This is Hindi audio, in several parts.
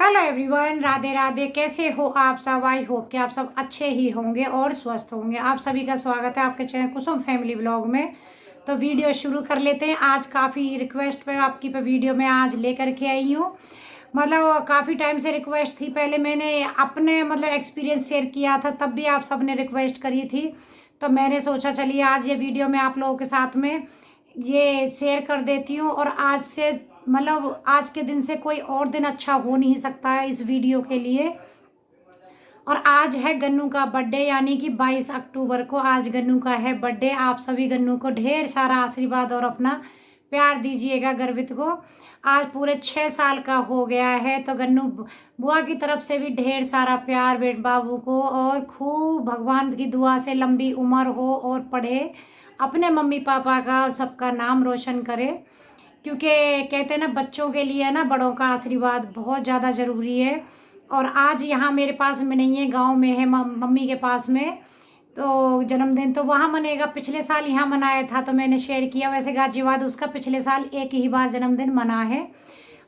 Hello everyone, Radhe Radhe. कैसे हो आप सब? आई होप कि आप सब अच्छे ही होंगे और स्वस्थ होंगे। आप सभी का स्वागत है आपके चैनल कुसुम फैमिली ब्लॉग में। तो वीडियो शुरू कर लेते हैं। आज काफ़ी रिक्वेस्ट पे आपकी पे वीडियो में आज लेकर के आई हूँ। मतलब काफ़ी टाइम से रिक्वेस्ट थी। पहले मैंने अपने मतलब एक्सपीरियंस शेयर किया था, तब भी आप सब ने रिक्वेस्ट करी थी। तो मैंने सोचा चलिए आज ये वीडियो मैं आप लोगों के साथ में ये शेयर कर देती हूँ। और आज से मतलब आज के दिन से कोई और दिन अच्छा हो नहीं सकता है इस वीडियो के लिए। और आज है गन्नू का बर्थडे, यानी कि 22 अक्टूबर को आज गन्नू का है बर्थडे। आप सभी गन्नू को ढेर सारा आशीर्वाद और अपना प्यार दीजिएगा। गर्वित को आज पूरे 6 साल का हो गया है। तो गन्नू बुआ की तरफ से भी ढेर सारा प्यार बेट बाबू को, और खूब भगवान की दुआ से लंबी उम्र हो और पढ़े, अपने मम्मी पापा का और सबका नाम रोशन करे। क्योंकि कहते हैं ना, बच्चों के लिए ना बड़ों का आशीर्वाद बहुत ज़्यादा ज़रूरी है। और आज यहाँ मेरे पास में नहीं है, गांव में है, मम्मी के पास में। तो जन्मदिन तो वहाँ मनेगा। पिछले साल यहाँ मनाया था तो मैंने शेयर किया। वैसे गाजियाबाद उसका पिछले साल एक ही बार जन्मदिन मना है,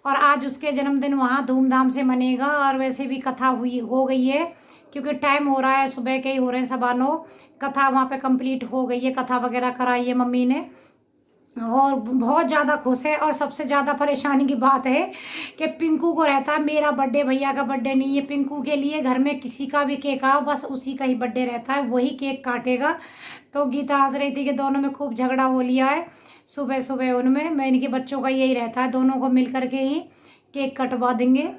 और आज उसके जन्मदिन वहाँ धूमधाम से मनेगा। और वैसे भी कथा हुई हो गई है, क्योंकि टाइम हो रहा है, सुबह के ही हो रहे हैं 9:15। कथा वहाँ पे कंप्लीट हो गई है, कथा वगैरह कराई है मम्मी ने। और बहुत ज़्यादा खुश है। और सबसे ज़्यादा परेशानी की बात है कि पिंकू को रहता है मेरा बर्थडे, भैया का बर्थडे नहीं है। पिंकू के लिए घर में किसी का भी केक आओ, बस उसी का ही बर्थडे रहता है, वही केक काटेगा। तो गीता हंस रही थी कि दोनों में खूब झगड़ा हो लिया है सुबह सुबह उनमें। मैं इनके बच्चों का यही रहता है, दोनों को मिल करके ही केक कटवा देंगे।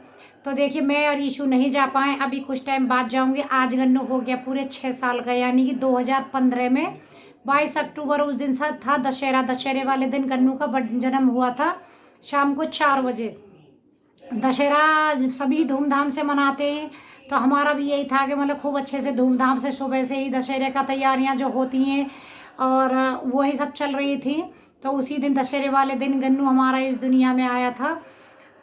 तो देखिए, मैं और ईशू नहीं जा पाए, अभी कुछ टाइम बाद जाऊंगी। आज गन्नू हो गया पूरे 6 साल का, यानी कि 2015 में 22 अक्टूबर उस दिन सा था दशहरा। दशहरे वाले दिन गन्नू का जन्म हुआ था, शाम को 4 बजे। दशहरा सभी धूमधाम से मनाते हैं, तो हमारा भी यही था कि मतलब खूब अच्छे से धूमधाम से सुबह से ही दशहरे का तैयारियां जो होती हैं और वही सब चल रही थी। तो उसी दिन दशहरे वाले दिन गन्नू हमारा इस दुनिया में आया था।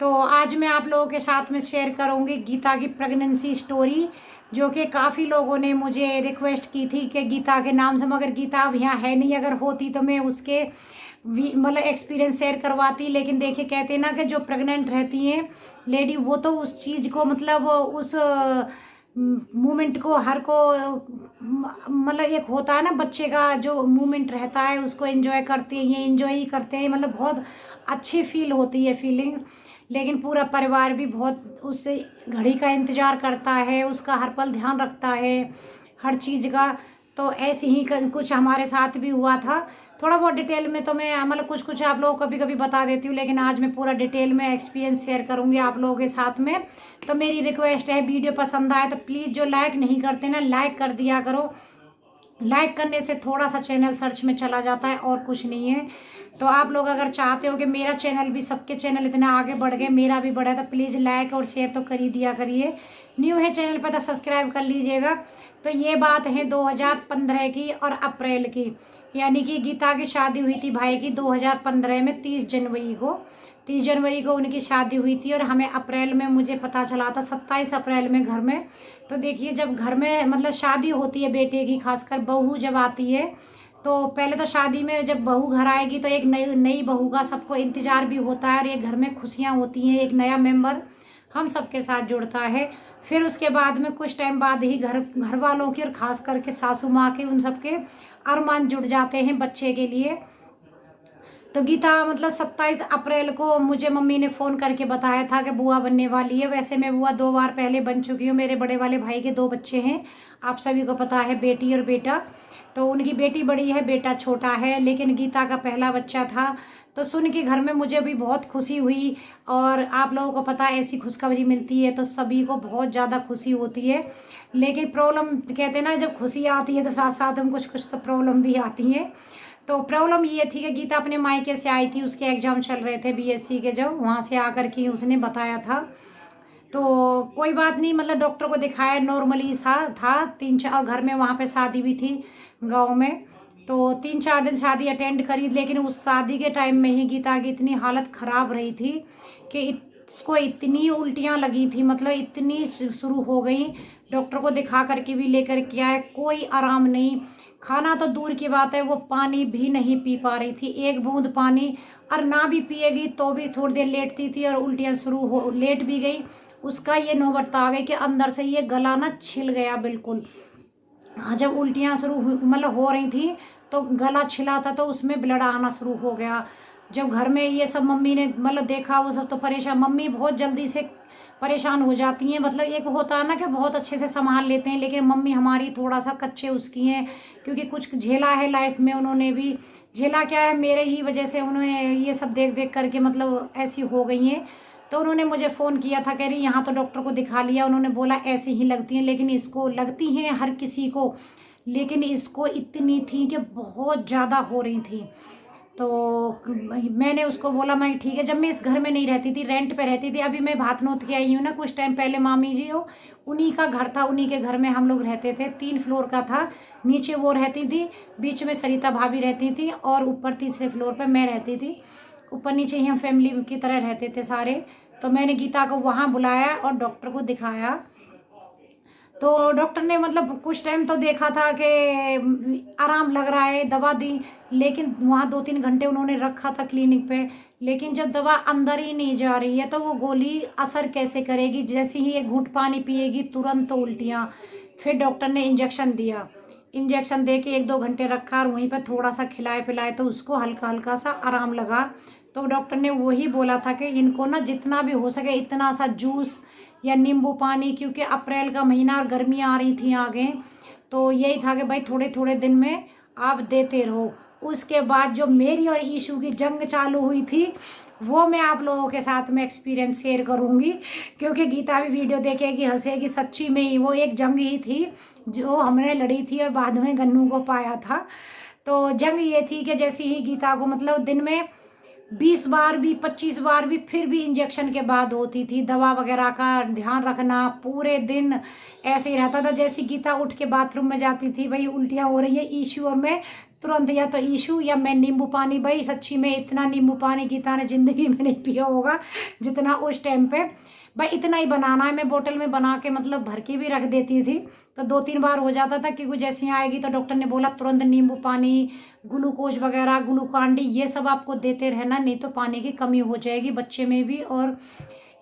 तो आज मैं आप लोगों के साथ में शेयर करूंगी गीता की प्रेगनेंसी स्टोरी, जो कि काफ़ी लोगों ने मुझे रिक्वेस्ट की थी कि गीता के नाम से। मगर गीता अब यहाँ है नहीं, अगर होती तो मैं उसके मतलब एक्सपीरियंस शेयर करवाती। लेकिन देखिए, कहते हैं ना कि जो प्रेग्नेंट रहती हैं लेडी, वो तो उस चीज़ को मतलब उस मोमेंट को हर को मतलब एक होता है ना बच्चे का जो मोमेंट रहता है उसको एंजॉय करते हैं, ये एंजॉय ही करते हैं। मतलब बहुत अच्छी फील होती है फीलिंग। लेकिन पूरा परिवार भी बहुत उससे घड़ी का इंतज़ार करता है, उसका हर पल ध्यान रखता है हर चीज़ का। तो ऐसे ही कुछ हमारे साथ भी हुआ था। थोड़ा बहुत डिटेल में तो मैं मतलब कुछ कुछ आप लोगों को कभी कभी बता देती हूँ, लेकिन आज मैं पूरा डिटेल में एक्सपीरियंस शेयर करूँगी आप लोगों के साथ में। तो मेरी रिक्वेस्ट है, वीडियो पसंद आए तो प्लीज़ जो लाइक नहीं करते ना, लाइक कर दिया करो। लाइक करने से थोड़ा सा चैनल सर्च में चला जाता है और कुछ नहीं है। तो आप लोग अगर चाहते हो कि मेरा चैनल भी, सबके चैनल इतने आगे बढ़ गए, मेरा भी बढ़ा, तो प्लीज़ लाइक और शेयर तो कर ही दिया करिए। न्यू है चैनल पर तो सब्सक्राइब कर लीजिएगा। तो ये बात है 2015 की और अप्रैल की, यानी कि गीता की शादी हुई थी भाई की 2015 में 30 जनवरी को। 30 जनवरी को उनकी शादी हुई थी, और हमें अप्रैल में मुझे पता चला था 27 अप्रैल में घर में। तो देखिए, जब घर में मतलब शादी होती है बेटे की, खासकर बहू जब आती है, तो पहले तो शादी में जब बहू घर आएगी तो एक नई नई बहू का सबको इंतज़ार भी होता है, और एक घर में खुशियाँ होती हैं, एक नया मेंबर हम सबके साथ जुड़ता है। फिर उसके बाद में कुछ टाइम बाद ही घर वालों की और ख़ास करके सासू माँ के, उन सबके अरमान जुड़ जाते हैं बच्चे के लिए। तो गीता मतलब 27 अप्रैल को मुझे मम्मी ने फ़ोन करके बताया था कि बुआ बनने वाली है। वैसे मैं बुआ 2 बार पहले बन चुकी हूँ। मेरे बड़े वाले भाई के 2 बच्चे हैं, आप सभी को पता है, बेटी और बेटा। तो उनकी बेटी बड़ी है, बेटा छोटा है, लेकिन गीता का पहला बच्चा था। तो सुन के घर में मुझे भी बहुत खुशी हुई। और आप लोगों को पता है, ऐसी खुशखबरी मिलती है तो सभी को बहुत ज़्यादा खुशी होती है। लेकिन प्रॉब्लम, कहते हैं ना, जब खुशी आती है तो साथ साथ हम कुछ कुछ तो प्रॉब्लम भी आती हैं। तो प्रॉब्लम ये थी कि गीता अपने मायके से आई थी, उसके एग्ज़ाम चल रहे थे बीएससी के, जब वहाँ से आकर के उसने बताया था। तो कोई बात नहीं, मतलब डॉक्टर को दिखाया, नॉर्मली था 3-4, घर में वहाँ पे शादी भी थी गांव में। तो 3-4 दिन शादी अटेंड करी, लेकिन उस शादी के टाइम में ही गीता की इतनी हालत ख़राब रही थी कि इसको इतनी उल्टियाँ लगी थी, मतलब इतनी शुरू हो गई। डॉक्टर को दिखा करके भी लेकर के आए, कोई आराम नहीं। खाना तो दूर की बात है, वो पानी भी नहीं पी पा रही थी, एक बूंद पानी। और ना भी पिएगी तो भी थोड़ी देर लेटती थी और उल्टियाँ शुरू हो, लेट भी गई उसका ये नौबत आ गई कि अंदर से ये गला ना छिल गया बिल्कुल। हाँ, जब उल्टियाँ शुरू मतलब हो रही थी तो गला छिला था, तो उसमें ब्लड आना शुरू हो गया। जब घर में ये सब मम्मी ने मतलब देखा, वो सब तो परेशान, मम्मी बहुत जल्दी से परेशान हो जाती हैं। मतलब एक होता है ना कि बहुत अच्छे से संभाल लेते हैं, लेकिन मम्मी हमारी थोड़ा सा कच्चे उसकी हैं, क्योंकि कुछ झेला है लाइफ में, उन्होंने भी झेला। क्या है, मेरे ही वजह से उन्होंने ये सब देख देख करके मतलब ऐसी हो गई हैं। तो उन्होंने मुझे फ़ोन किया था, कह रही यहाँ तो डॉक्टर को दिखा लिया, उन्होंने बोला ऐसे ही लगती हैं, लेकिन इसको लगती हैं हर किसी को, लेकिन इसको इतनी थी कि बहुत ज़्यादा हो रही थी। तो मैंने उसको बोला, मैं ठीक है। जब मैं इस घर में नहीं रहती थी, रेंट पे रहती थी, अभी मैं भातनोत के आई हूँ ना कुछ टाइम पहले, मामी जी हो, उन्हीं का घर था, उन्हीं के घर में हम लोग रहते थे। 3 फ्लोर का था, नीचे वो रहती थी, बीच में सरिता भाभी रहती थी, और ऊपर तीसरे फ्लोर पे मैं रहती थी। ऊपर नीचे ही हम फैमिली की तरह रहते थे सारे। तो मैंने गीता को वहाँ बुलाया और डॉक्टर को दिखाया। तो डॉक्टर ने मतलब कुछ टाइम तो देखा था कि आराम लग रहा है, दवा दी, लेकिन वहाँ 2-3 घंटे उन्होंने रखा था क्लिनिक पे। लेकिन जब दवा अंदर ही नहीं जा रही है तो वो गोली असर कैसे करेगी? जैसे ही एक घूंट पानी पिएगी तुरंत तो उल्टियाँ। फिर डॉक्टर ने इंजेक्शन दिया, इंजेक्शन दे के 1-2 घंटे रखा, और वहीं पर थोड़ा सा खिलाए पिलाए तो उसको हल्का हल्का सा आराम लगा। तो डॉक्टर ने वही बोला था कि इनको ना जितना भी हो सके इतना सा जूस या नींबू पानी, क्योंकि अप्रैल का महीना और गर्मियाँ आ रही थी आगे, तो यही था कि भाई थोड़े थोड़े दिन में आप देते रहो। उसके बाद जो मेरी और ईशू की जंग चालू हुई थी, वो मैं आप लोगों के साथ में एक्सपीरियंस शेयर करूँगी, क्योंकि गीता भी वीडियो देखेगी, हंसेगी। सच्ची में ही वो एक जंग ही थी जो हमने लड़ी थी और बाद में गन्नू को पाया था। तो जंग ये थी कि जैसे ही गीता को मतलब दिन में 20 बार भी 25 बार भी फिर भी इंजेक्शन के बाद होती थी, दवा वगैरह का ध्यान रखना पूरे दिन ऐसे ही रहता था। जैसे गीता उठ के बाथरूम में जाती थी, भाई उल्टियाँ हो रही है, ईशू और मैं तुरंत या तो ईशू या मैं नींबू पानी। भाई सच्ची में इतना नींबू पानी गीता ने ज़िंदगी में नहीं पिया होगा जितना उस टाइम पे। भाई इतना ही बनाना है, मैं बोतल में बना के मतलब भर के भी रख देती थी, तो 2-3 बार हो जाता था। क्योंकि जैसे ही आएगी तो डॉक्टर ने बोला तुरंत नींबू पानी, ग्लूकोज वगैरह, ग्लूकान डी, ये सब आपको देते रहना, नहीं तो पानी की कमी हो जाएगी बच्चे में भी और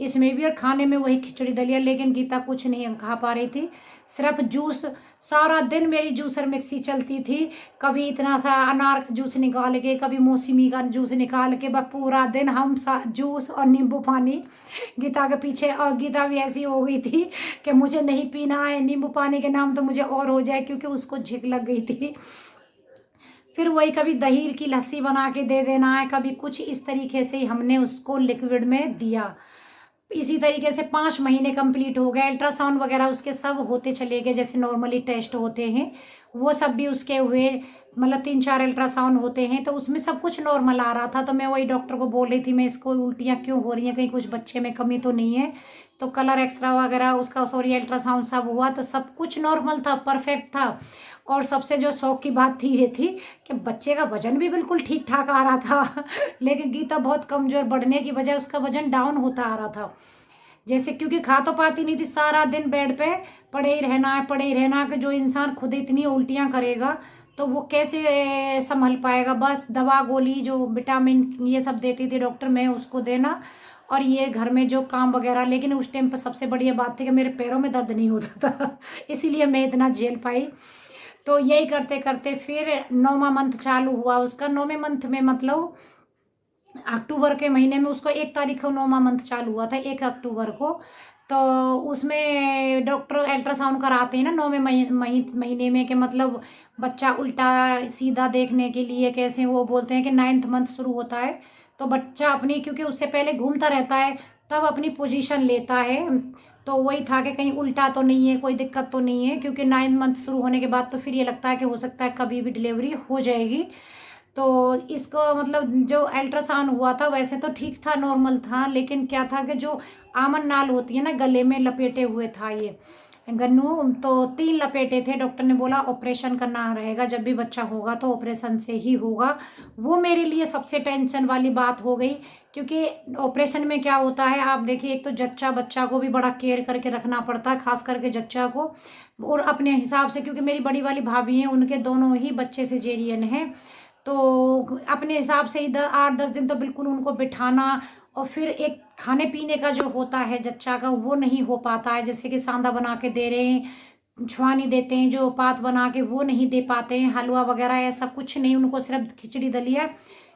इसमें भी। और खाने में वही खिचड़ी दलिया, लेकिन गीता कुछ नहीं खा पा रही थी, सिर्फ जूस। सारा दिन मेरी जूसर मिक्सी चलती थी, कभी इतना सा अनार का जूस निकाल के, कभी मौसमी का जूस निकाल के, बस पूरा दिन हम जूस और नींबू पानी गीता के पीछे। और गीता भी ऐसी हो गई थी कि मुझे नहीं पीना है नींबू पानी के नाम तो मुझे और हो जाए, क्योंकि उसको झिक लग गई थी। फिर वही कभी दही की लस्सी बना के दे देना है, कभी कुछ, इस तरीके से ही हमने उसको लिक्विड में दिया। इसी तरीके से 5 महीने कंप्लीट हो गए। अल्ट्रासाउंड वगैरह उसके सब होते चले गए, जैसे नॉर्मली टेस्ट होते हैं वो सब भी उसके हुए। मतलब 3-4 अल्ट्रासाउंड होते हैं तो उसमें सब कुछ नॉर्मल आ रहा था। तो मैं वही डॉक्टर को बोल रही थी, मैं इसको उल्टियाँ क्यों हो रही हैं, कहीं कुछ बच्चे में कमी तो नहीं है। तो कलर एक्सरा वगैरह उसका, सॉरी, अल्ट्रासाउंड सब हुआ तो सब कुछ नॉर्मल था, परफेक्ट था। और सबसे जो शौक की बात थी ये थी कि बच्चे का वजन भी बिल्कुल ठीक ठाक आ रहा था लेकिन गीता बहुत कमज़ोर, बढ़ने की बजाय उसका वजन डाउन होता आ रहा था। जैसे क्योंकि खा तो पाती नहीं थी, सारा दिन बेड पे पड़े ही रहना है, पड़े ही रहना है। कि जो इंसान खुद इतनी उल्टियाँ करेगा तो वो कैसे संभल पाएगा? बस दवा गोली जो विटामिन ये सब देती थी डॉक्टर, मैं उसको देना, और ये घर में जो काम वगैरह। लेकिन उस टाइम पर सबसे बढ़िया बात थी कि मेरे पैरों में दर्द नहीं होता था इसीलिए मैं इतना झेल पाई। तो यही करते करते फिर 9वां मंथ चालू हुआ उसका। 9वें मंथ में मतलब अक्टूबर के महीने में उसको 1 तारीख को 9वां मंथ चालू हुआ था, 1 अक्टूबर को। तो उसमें डॉक्टर अल्ट्रासाउंड कराते हैं ना 9वें महीने में, कि मतलब बच्चा उल्टा सीधा देखने के लिए कैसे, वो बोलते हैं कि 9th मंथ शुरू होता है तो बच्चा अपनी, क्योंकि उससे पहले घूमता रहता है तब अपनी पोजीशन लेता है। तो वही था कि कहीं उल्टा तो नहीं है, कोई दिक्कत तो नहीं है, क्योंकि 9th मंथ शुरू होने के बाद तो फिर ये लगता है कि हो सकता है कभी भी डिलीवरी हो जाएगी। तो इसको मतलब जो अल्ट्रासाउंड हुआ था वैसे तो ठीक था, नॉर्मल था, लेकिन क्या था कि जो आमन नाल होती है ना गले में लपेटे हुए था ये गन्नू, तो 3 लपेटे थे। डॉक्टर ने बोला ऑपरेशन करना रहेगा, जब भी बच्चा होगा तो ऑपरेशन से ही होगा। वो मेरे लिए सबसे टेंशन वाली बात हो गई, क्योंकि ऑपरेशन में क्या होता है आप देखिए, एक तो जच्चा बच्चा को भी बड़ा केयर करके रखना पड़ता है, खास करके जच्चा को, और अपने हिसाब से, क्योंकि मेरी बड़ी वाली भाभी हैं उनके दोनों ही बच्चे सिजेरियन हैं। तो अपने हिसाब से ही 8-10 दिन तो बिल्कुल उनको बिठाना, और फिर एक खाने पीने का जो होता है जच्चा का वो नहीं हो पाता है, जैसे कि सांदा बना के दे रहे हैं, छुआनी देते हैं जो पात बना के, वो नहीं दे पाते हैं, हलवा वगैरह ऐसा कुछ नहीं, उनको सिर्फ खिचड़ी दलिया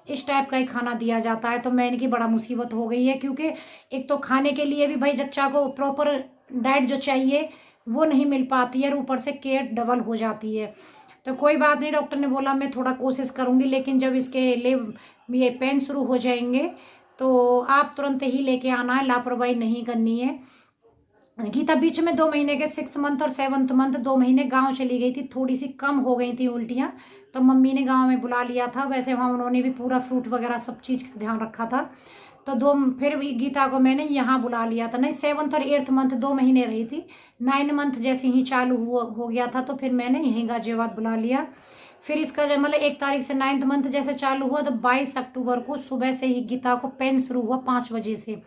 इस टाइप का ही खाना दिया जाता है। तो मैं इनकी बड़ा मुसीबत हो गई है, क्योंकि एक तो खाने के लिए भी भाई जच्चा को प्रॉपर डाइट जो चाहिए वो नहीं मिल पाती है, और ऊपर से केयर डबल हो जाती है। तो कोई बात नहीं, डॉक्टर ने बोला मैं थोड़ा कोशिश करूँगी, लेकिन जब इसके लिए ये पेन शुरू हो जाएंगे तो आप तुरंत ही लेके आना है, लापरवाही नहीं करनी है। गीता बीच में 2 महीने के 6th मंथ और 7th मंथ 2 महीने गांव चली गई थी, थोड़ी सी कम हो गई थी उल्टियाँ, तो मम्मी ने गांव में बुला लिया था। वैसे वहाँ उन्होंने भी पूरा फ्रूट वगैरह सब चीज़ का ध्यान रखा था। तो फिर भी गीता को मैंने यहाँ बुला लिया था, नहीं 7th और 8th मंथ 2 महीने रही थी, 9 मंथ जैसे ही चालू हो गया था तो फिर मैंने यहीं गाजियाबाद बुला लिया। फिर इसका जब मतलब 1 तारीख से 9th मंथ जैसे चालू हुआ तो 22 अक्टूबर को सुबह से ही गीता को पेन शुरू हुआ 5 बजे से।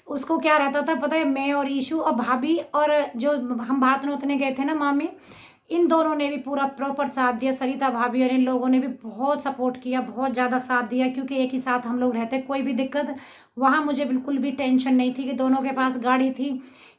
उसको क्या रहता था पता है, मैं और ईशु और भाभी और जो हम भात नोतने गए थे ना मामी, इन दोनों ने भी पूरा प्रॉपर साथ दिया, सरिता भाभी और इन लोगों ने भी बहुत सपोर्ट किया, बहुत ज़्यादा साथ दिया, क्योंकि एक ही साथ हम लोग रहते, कोई भी दिक्कत वहाँ मुझे बिल्कुल भी टेंशन नहीं थी, कि दोनों के पास गाड़ी थी,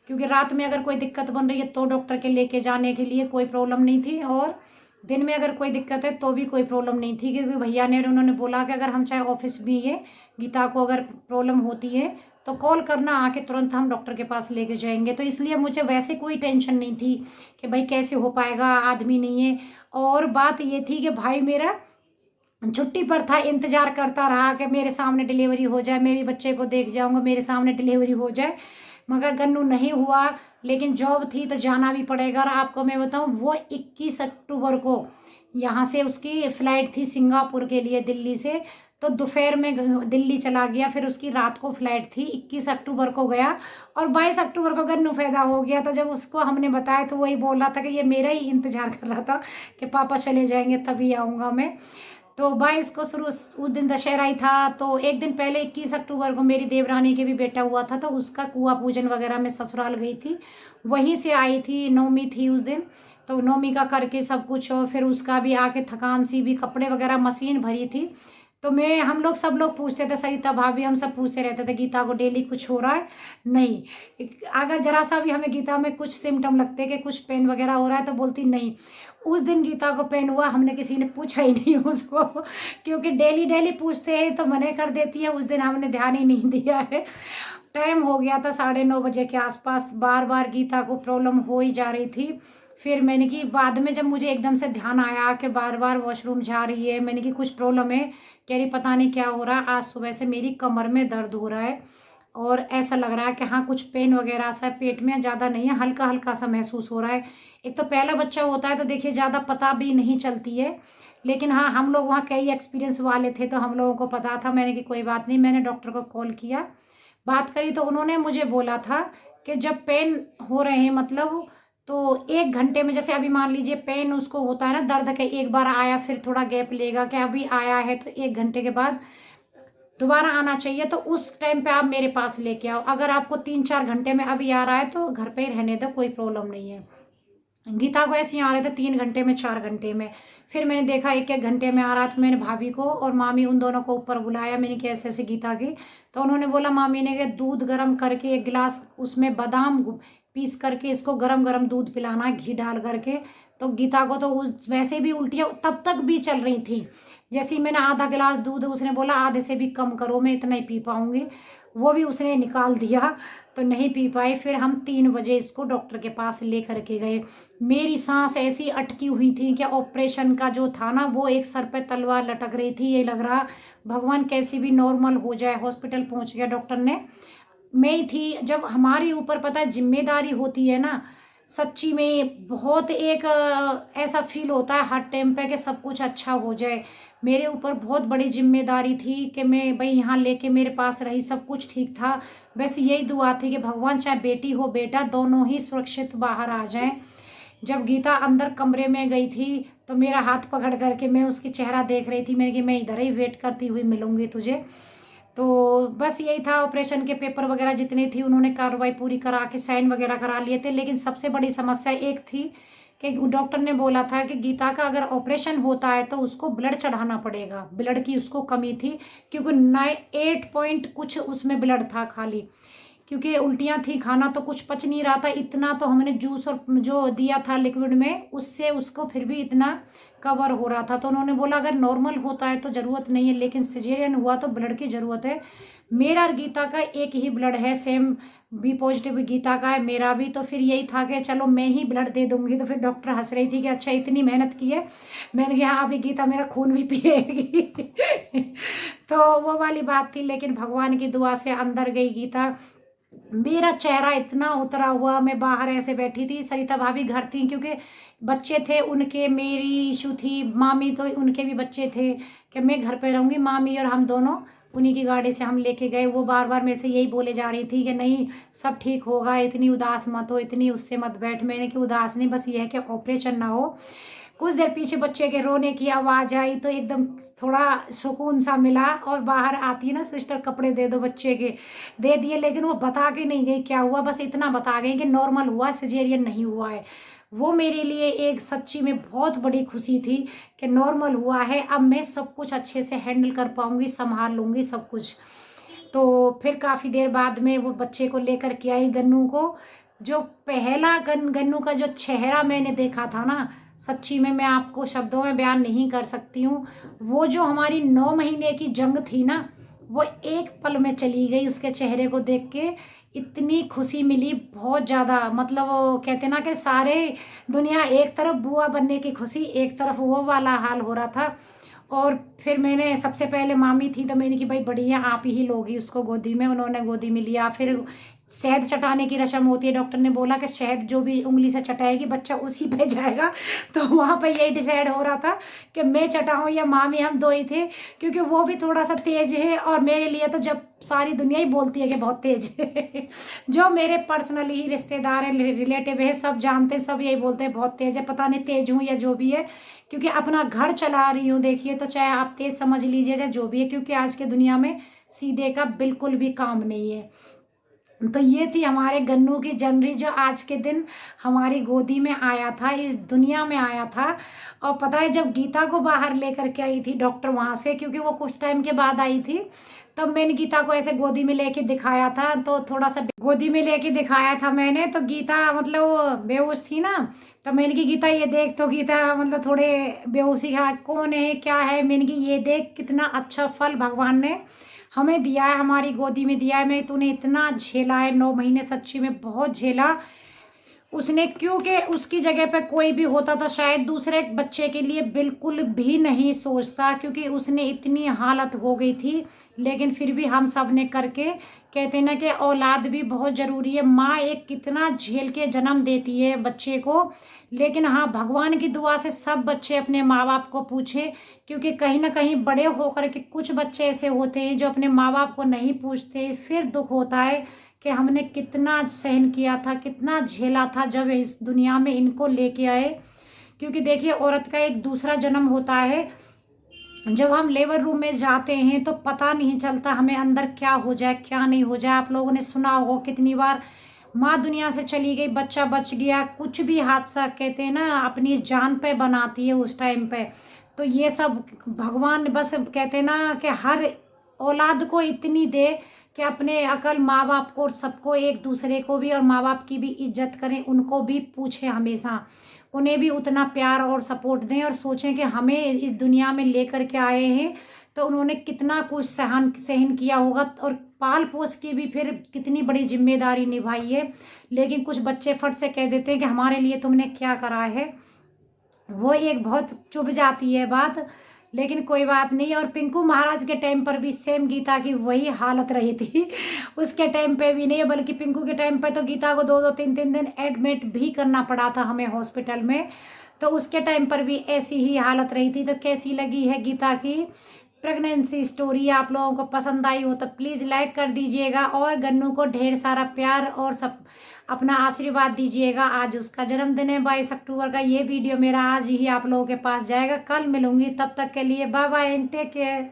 क्योंकि रात में अगर कोई दिक्कत बन रही है तो डॉक्टर के लेके जाने के लिए कोई प्रॉब्लम नहीं थी, और दिन में अगर कोई दिक्कत है तो भी कोई प्रॉब्लम नहीं थी, क्योंकि भैया ने उन्होंने बोला कि अगर हम चाहे ऑफिस भी है, गीता को अगर प्रॉब्लम होती है तो कॉल करना, आके तुरंत हम डॉक्टर के पास लेके जाएंगे। तो इसलिए मुझे वैसे कोई टेंशन नहीं थी कि भाई कैसे हो पाएगा, आदमी नहीं है। और बात ये थी कि भाई मेरा छुट्टी पर था, इंतजार करता रहा कि मेरे सामने डिलीवरी हो जाए, मैं भी बच्चे को देख जाऊंगा, मेरे सामने डिलीवरी हो जाए, मगर गन्नू नहीं हुआ। लेकिन जॉब थी तो जाना भी पड़ेगा, और आपको मैं बताऊं वो 21 अक्टूबर को यहाँ से उसकी फ़्लाइट थी सिंगापुर के लिए दिल्ली से, तो दोपहर में दिल्ली चला गया, फिर उसकी रात को फ्लाइट थी, 21 अक्टूबर को गया, और 22 अक्टूबर को गन्नू पैदा हो गया। तो जब उसको हमने बताया तो वही बोल रहा था कि ये मेरा ही इंतजार कर रहा था कि पापा चले जाएंगे तभी आऊँगा मैं। तो 22 को शुरू उस दिन दशहरा ही था, तो एक दिन पहले 21 अक्टूबर को मेरी देवरानी के भी बेटा हुआ था, तो उसका कुआं पूजन वगैरह में ससुराल गई थी, वहीं से आई थी, नवमी थी उस दिन, तो नवमी का करके सब कुछ, और फिर उसका भी आके थकान सी भी, कपड़े वगैरह मशीन भरी थी। तो मैं हम लोग सब लोग पूछते थे, सरिता भाभी हम सब पूछते रहते थे गीता को डेली कुछ हो रहा है, नहीं अगर जरा सा भी हमें गीता में कुछ सिम्टम लगते कि कुछ पेन वगैरह हो रहा है तो बोलती नहीं। उस दिन गीता को पेन हुआ, हमने किसी ने पूछा ही नहीं उसको, क्योंकि डेली डेली पूछते हैं तो मना कर देती है, उस दिन हमने ध्यान ही नहीं दिया है। टाइम हो गया था 9:30 बजे के आसपास, बार बार गीता को प्रॉब्लम हो ही जा रही थी। फिर मैंने कि बाद में जब मुझे एकदम से ध्यान आया कि बार बार वॉशरूम जा रही है, मैंने कि कुछ प्रॉब्लम है, कह रही पता नहीं क्या हो रहा है, आज सुबह से मेरी कमर में दर्द हो रहा है, और ऐसा लग रहा है कि हाँ कुछ पेन वगैरह सा पेट में, ज़्यादा नहीं है, हल्का हल्का सा महसूस हो रहा है। एक तो पहला बच्चा होता है तो देखिए ज़्यादा पता भी नहीं चलती है, लेकिन हाँ हम लोग वहाँ कई एक्सपीरियंस वाले थे तो हम लोगों को पता था। मैंने कि कोई बात नहीं, मैंने डॉक्टर को कॉल किया, बात करी, तो उन्होंने मुझे बोला था कि जब पेन हो रहे हैं मतलब तो 1 घंटे में, जैसे अभी मान लीजिए पेन उसको होता है ना दर्द के, एक बार आया फिर थोड़ा गैप लेगा, कि अभी आया है तो 1 घंटे के बाद दोबारा आना चाहिए, तो उस टाइम पे आप मेरे पास लेके आओ। अगर आपको 3-4 घंटे में अभी आ रहा है तो घर पे ही रहने दो, कोई प्रॉब्लम नहीं है। गीता को ऐसे ही आ रहे थे 3 घंटे में, 4 घंटे में। फिर मैंने देखा 1-1 घंटे में आ रहा, तो मैंने भाभी को और मामी उन दोनों को ऊपर बुलाया, मैंने कि ऐसे ऐसे गीता की, तो उन्होंने बोला, मामी ने कि दूध गर्म करके 1 गिलास उसमें बादाम पीस करके इसको गरम गरम दूध पिलाना है घी डाल करके। तो गीता को तो उस वैसे भी उल्टियाँ तब तक भी चल रही थी, जैसे ही मैंने आधा गिलास दूध, उसने बोला आधे से भी कम करो, मैं इतना ही पी पाऊंगी, वो भी उसने निकाल दिया, तो नहीं पी पाई। फिर हम 3 बजे इसको डॉक्टर के पास ले करके गए। मेरी सांस ऐसी अटकी हुई थी कि ऑपरेशन का जो था ना वो एक सर पे तलवार लटक रही थी, ये लग रहा भगवान कैसे भी नॉर्मल हो जाए। हॉस्पिटल पहुंच गया डॉक्टर ने, मैं ही थी। जब हमारे ऊपर पता है जिम्मेदारी होती है ना, सच्ची में बहुत एक ऐसा फील होता है हर टाइम पे कि सब कुछ अच्छा हो जाए। मेरे ऊपर बहुत बड़ी जिम्मेदारी थी कि मैं भाई यहाँ लेके मेरे पास रही, सब कुछ ठीक था, बस यही दुआ थी कि भगवान चाहे बेटी हो बेटा दोनों ही सुरक्षित बाहर आ जाएं। जब गीता अंदर कमरे में गई थी तो मेरा हाथ पकड़ करके मैं उसकी चेहरा देख रही थी, मैंने कि मैं इधर ही वेट करती हुई मिलूंगी तुझे। तो बस यही था, ऑपरेशन के पेपर वगैरह जितने थी उन्होंने कार्रवाई पूरी करा के साइन वगैरह करा लिए थे। लेकिन सबसे बड़ी समस्या एक थी कि डॉक्टर ने बोला था कि गीता का अगर ऑपरेशन होता है तो उसको ब्लड चढ़ाना पड़ेगा, ब्लड की उसको कमी थी, क्योंकि 8 पॉइंट कुछ उसमें ब्लड था खाली, क्योंकि उल्टियाँ थी, खाना तो कुछ पच नहीं रहा था। इतना तो हमने जूस और जो दिया था लिक्विड में उससे उसको फिर भी इतना कवर हो रहा था। तो उन्होंने बोला अगर नॉर्मल होता है तो ज़रूरत नहीं है, लेकिन सिजेरियन हुआ तो ब्लड की ज़रूरत है। मेरा और गीता का एक ही ब्लड है, सेम बी पॉजिटिव गीता का है, मेरा भी। तो फिर यही था कि चलो मैं ही ब्लड दे दूंगी। तो फिर डॉक्टर हंस रही थी कि अच्छा इतनी मेहनत की है। मैंने कहा हाँ अभी गीता मेरा खून भी पिएगी। तो वो वाली बात थी, लेकिन भगवान की दुआ से अंदर गई गीता। मेरा चेहरा इतना उतरा हुआ, मैं बाहर ऐसे बैठी थी, सरिता भाभी घर थी, क्योंकि बच्चे थे उनके, मेरी इशू थी, मामी तो उनके भी बच्चे थे कि मैं घर पे रहूँगी। मामी और हम दोनों उन्हीं की गाड़ी से हम लेके गए। वो बार बार मेरे से यही बोले जा रही थी कि नहीं सब ठीक होगा, इतनी उदास मत हो, इतनी उससे मत बैठ। मैंने कि उदास नहीं, बस ये है कि ऑपरेशन ना हो। कुछ देर पीछे बच्चे के रोने की आवाज़ आई तो एकदम थोड़ा सुकून सा मिला। और बाहर आती है ना सिस्टर कपड़े दे दो बच्चे के, दे दिए, लेकिन वो बता के नहीं गई क्या हुआ, बस इतना बता गई कि नॉर्मल हुआ, सिजेरियन नहीं हुआ है। वो मेरे लिए एक सच्ची में बहुत बड़ी खुशी थी कि नॉर्मल हुआ है, अब मैं सब कुछ अच्छे से हैंडल कर पाऊंगी, संभाल लूँगी सब कुछ। तो फिर काफ़ी देर बाद में वो बच्चे को लेकर के आई, गन्नू को। जो पहला गन्नू का जो चेहरा मैंने देखा था ना, सच्ची में मैं आपको शब्दों में बयान नहीं कर सकती हूँ। वो जो हमारी 9 महीने की जंग थी ना, वो एक पल में चली गई। उसके चेहरे को देख के इतनी खुशी मिली, बहुत ज़्यादा। मतलब वो कहते ना कि सारे दुनिया एक तरफ बुआ बनने की खुशी, एक तरफ वो वाला हाल हो रहा था। और फिर मैंने सबसे पहले मामी थी तो मैंने कि भाई बढ़िया आप ही लोगी उसको गोदी में। उन्होंने गोदी में लिया। फिर शहद चटाने की रस्म होती है, डॉक्टर ने बोला कि शहद जो भी उंगली से चटाएगी बच्चा उसी पे जाएगा। तो वहाँ पे यही डिसाइड हो रहा था कि मैं चटाऊँ या मामी, हम दो ही थे, क्योंकि वो भी थोड़ा सा तेज है और मेरे लिए तो जब सारी दुनिया ही बोलती है कि बहुत तेज है। जो मेरे पर्सनली ही रिश्तेदार है, रिलेटिव है, सब जानते हैं, सब यही बोलते हैं बहुत तेज है। पता नहीं तेज हूँ या जो भी है, क्योंकि अपना घर चला रही हूँ। देखिए तो चाहे आप तेज समझ लीजिए चाहे जो भी है, क्योंकि आज के दुनिया में सीधे का बिल्कुल भी काम नहीं है। तो ये थी हमारे गन्नू की जनरी, जो आज के दिन हमारी गोदी में आया था, इस दुनिया में आया था। और पता है जब गीता को बाहर लेकर के आई थी डॉक्टर वहाँ से, क्योंकि वो कुछ टाइम के बाद आई थी, तब मैंने गीता को ऐसे गोदी में लेके दिखाया था। तो थोड़ा सा गोदी में लेके दिखाया था मैंने, तो गीता मतलब वो बेहोश थी ना। तो मैंने की गीता ये देख, तो गीता मतलब थोड़े बेहोशी है, कौन है क्या है। मैंने की ये देख कितना अच्छा फल भगवान ने हमें दिया है, हमारी गोदी में दिया है। मैं तूने इतना झेला है 9 महीने, सच्ची में बहुत झेला उसने, क्योंकि उसकी जगह पे कोई भी होता था शायद दूसरे बच्चे के लिए बिल्कुल भी नहीं सोचता, क्योंकि उसने इतनी हालत हो गई थी। लेकिन फिर भी हम सब ने करके, कहते हैं ना कि औलाद भी बहुत ज़रूरी है। माँ एक कितना झेल के जन्म देती है बच्चे को। लेकिन हाँ, भगवान की दुआ से सब बच्चे अपने माँ बाप को पूछे, क्योंकि कहीं ना कहीं बड़े होकर के कुछ बच्चे ऐसे होते हैं जो अपने माँ बाप को नहीं पूछते। फिर दुख होता है कि हमने कितना सहन किया था, कितना झेला था जब इस दुनिया में इनको लेके आए। क्योंकि देखिए औरत का एक दूसरा जन्म होता है। जब हम लेबर रूम में जाते हैं तो पता नहीं चलता हमें अंदर क्या हो जाए क्या नहीं हो जाए। आप लोगों ने सुना होगा कितनी बार माँ दुनिया से चली गई, बच्चा बच गया, कुछ भी हादसा कहते हैं ना अपनी जान पे बनाती है उस टाइम पे। तो ये सब भगवान बस कहते हैं ना कि हर औलाद को इतनी दे कि अपने अकल माँ बाप को और सबको, एक दूसरे को भी, और माँ बाप की भी इज्जत करें, उनको भी पूछें हमेशा, उन्हें भी उतना प्यार और सपोर्ट दें। और सोचें कि हमें इस दुनिया में लेकर के आए हैं तो उन्होंने कितना कुछ सहन किया होगा, और पाल पोस की भी फिर कितनी बड़ी जिम्मेदारी निभाई है। लेकिन कुछ बच्चे फट से कह देते हैं कि हमारे लिए तुमने क्या करा है, वो एक बहुत चुभ जाती है बात। लेकिन कोई बात नहीं। और पिंकू महाराज के टाइम पर भी सेम गीता की वही हालत रही थी। उसके टाइम पे भी नहीं, बल्कि पिंकू के टाइम पे तो गीता को 2-2 3-3 दिन एडमिट भी करना पड़ा था हमें हॉस्पिटल में। तो उसके टाइम पर भी ऐसी ही हालत रही थी। तो कैसी लगी है गीता की प्रेगनेंसी स्टोरी, आप लोगों को पसंद आई हो तो प्लीज़ लाइक कर दीजिएगा, और गन्नू को ढेर सारा प्यार और सब अपना आशीर्वाद दीजिएगा। आज उसका जन्मदिन है 22 अक्टूबर का। ये वीडियो मेरा आज ही आप लोगों के पास जाएगा, कल मिलूंगी, तब तक के लिए bye bye and take care.